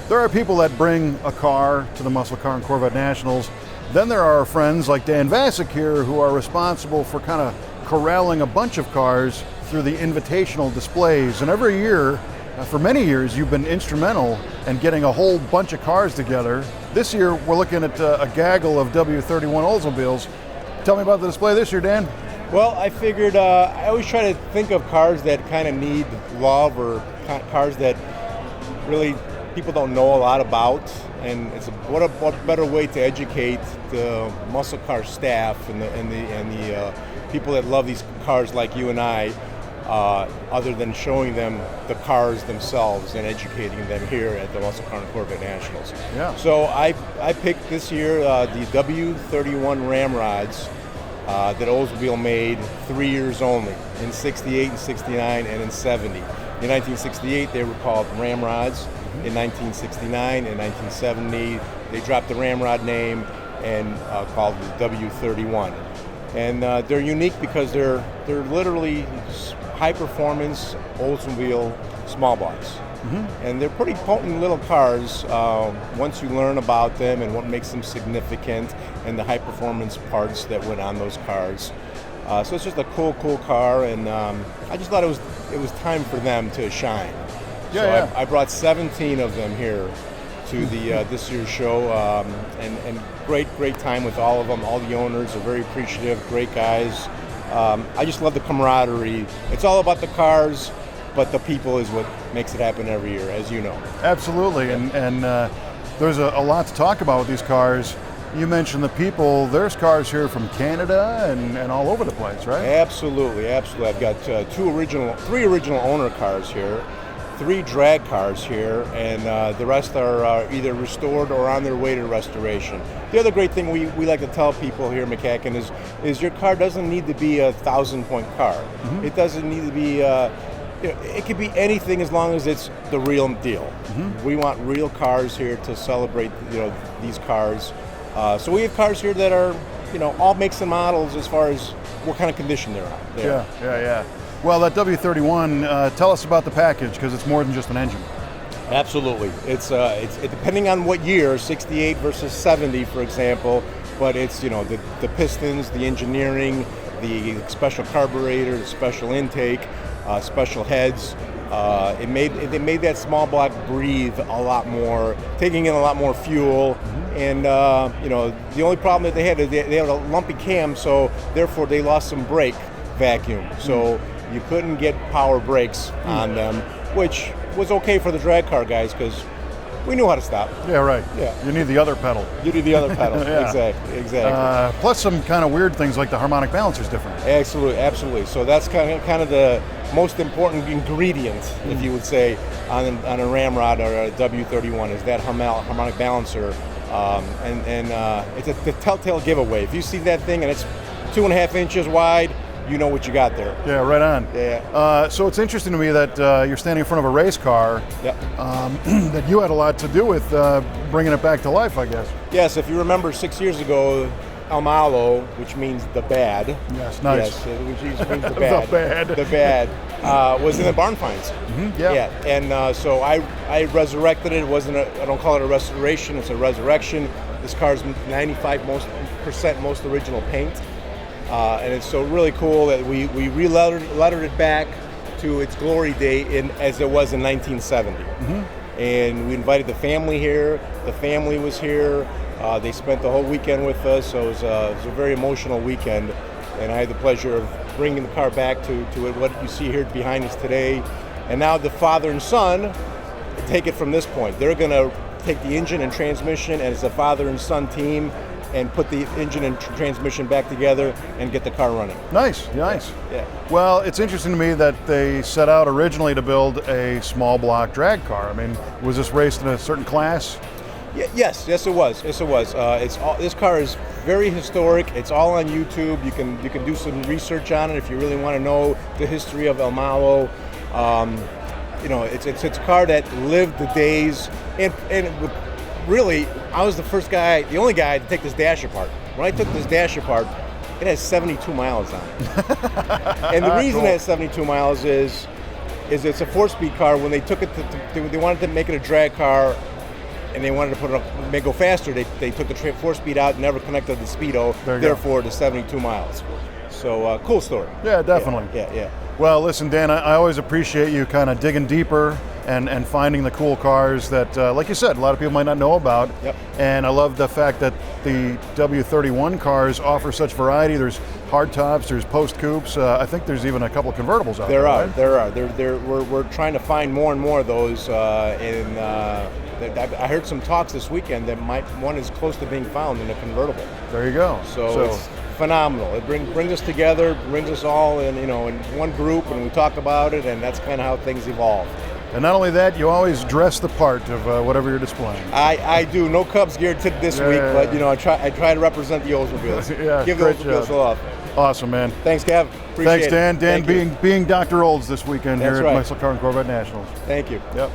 There are people that bring a car to the Muscle Car and Corvette Nationals. Then there are friends like Dan Vasick here who are responsible for kind of corralling a bunch of cars through the invitational displays. And every year, for many years, you've been instrumental in getting a whole bunch of cars together. This year, we're looking at a gaggle of W31 Oldsmobiles. Tell me about the display this year, Dan. Well, I figured I always try to think of cars that kind of need love, or cars that really people don't know a lot about, and what better way to educate the muscle car staff and the people that love these cars like you and I, other than showing them the cars themselves and educating them here at the Muscle Car and Corvette Nationals. Yeah. So I picked this year the W31 Ramrods that Oldsmobile made 3 years only, in 68 and 69 and in 70. In 1968 they were called Ramrods. In 1969 and 1970 they dropped the Ramrod name and called the W31. And they're unique because they're literally high performance Oldsmobile small blocks. And they're pretty potent little cars once you learn about them and what makes them significant and the high performance parts that went on those cars. So it's just a cool car, and I just thought it was time for them to shine. Yeah, I brought 17 of them here to the this year's show, and great time with all of them. All the owners are very appreciative, great guys. I just love the camaraderie. It's all about the cars, but the people is what makes it happen every year, as you know. Absolutely, and there's a lot to talk about with these cars. You mentioned the people. There's cars here from Canada and all over the place, right? Absolutely. I've got three original owner cars here, 3 drag cars here, and the rest are either restored or on their way to restoration. The other great thing we like to tell people here in McCacken is your car doesn't need to be a 1,000-point car. It doesn't need to be. It could be anything as long as it's the real deal. We want real cars here to celebrate, these cars. So we have cars here that are, all makes and models as far as what kind of condition they're in. Yeah. Well, that W31, tell us about the package, because it's more than just an engine. Absolutely. It's depending on what year, 68 versus 70, for example, but it's, the pistons, the engineering, the special carburetor, the special intake, special heads. It made that small block breathe a lot more, taking in a lot more fuel. And the only problem that they had is they had a lumpy cam, so therefore they lost some brake vacuum. So you couldn't get power brakes on them, which was okay for the drag car guys because we knew how to stop. Yeah, right. Yeah. You need the other pedal. You need the other pedal. Yeah. Exactly. Plus some kind of weird things like the harmonic balancer's different. Absolutely. So that's kind of the most important ingredient, if you would say, on a Ramrod or a W31 is that harmonic balancer. It's a telltale giveaway. If you see that thing and it's 2.5 inches wide, you know what you got there. Yeah, right on. Yeah. So it's interesting to me that you're standing in front of a race car. Yep. That you had a lot to do with bringing it back to life, I guess. Yes, if you remember 6 years ago, El Malo, which means the bad. Yes, nice. Yes, which means the bad. The bad was in the barn finds. Yeah. And so I resurrected it. It wasn't I don't call it a restoration. It's a resurrection. This car's 95% most original paint. And it's so really cool that we re-lettered it back to its glory date as it was in 1970. And we invited the family here. The family was here. They spent the whole weekend with us, so it was a very emotional weekend. And I had the pleasure of bringing the car back to what you see here behind us today. And now the father and son take it from this point. They're going to take the engine and transmission as a father and son team and put the engine and transmission back together and get the car running. Nice. Yeah. Well, it's interesting to me that they set out originally to build a small block drag car. I mean, was this raced in a certain class? Yes, it was. This car is very historic. It's all on YouTube. You can do some research on it if you really want to know the history of El Malo. It's a car that lived the days, and really, I was the only guy to take this dash apart. When I took this dash apart, it has 72 miles on it. And the reason it has 72 miles is it's a 4-speed car. When they took it they wanted to make it a drag car, and they wanted to put it up, make it go faster. They took the 4-speed out, never connected the speedo, There you therefore the 72 miles. So cool story. Yeah, definitely. Yeah. Well, listen, Dan, I always appreciate you kind of digging deeper and finding the cool cars that, like you said, a lot of people might not know about. Yep. And I love the fact that the W31 cars offer such variety. There's hardtops, there's post coupes. I think there's even a couple of convertibles out there. There Right? are. We're trying to find more and more of those. I heard some talks this weekend that one is close to being found in a convertible. There you go. So it's phenomenal. It brings us together, brings us all in one group, and we talk about it, and that's kind of how things evolve. And not only that, you always dress the part of whatever you're displaying. I do. No Cubs gear this week, but I try to represent the Oldsmobiles. Yeah, Give the great Oldsmobiles job. love. Awesome, man. Thanks, Kev. Appreciate Thanks, Dan. it. Dan Thank you. being Dr. Olds this weekend That's here right. at Muscle Car and Corvette Nationals. Thank you. Yep.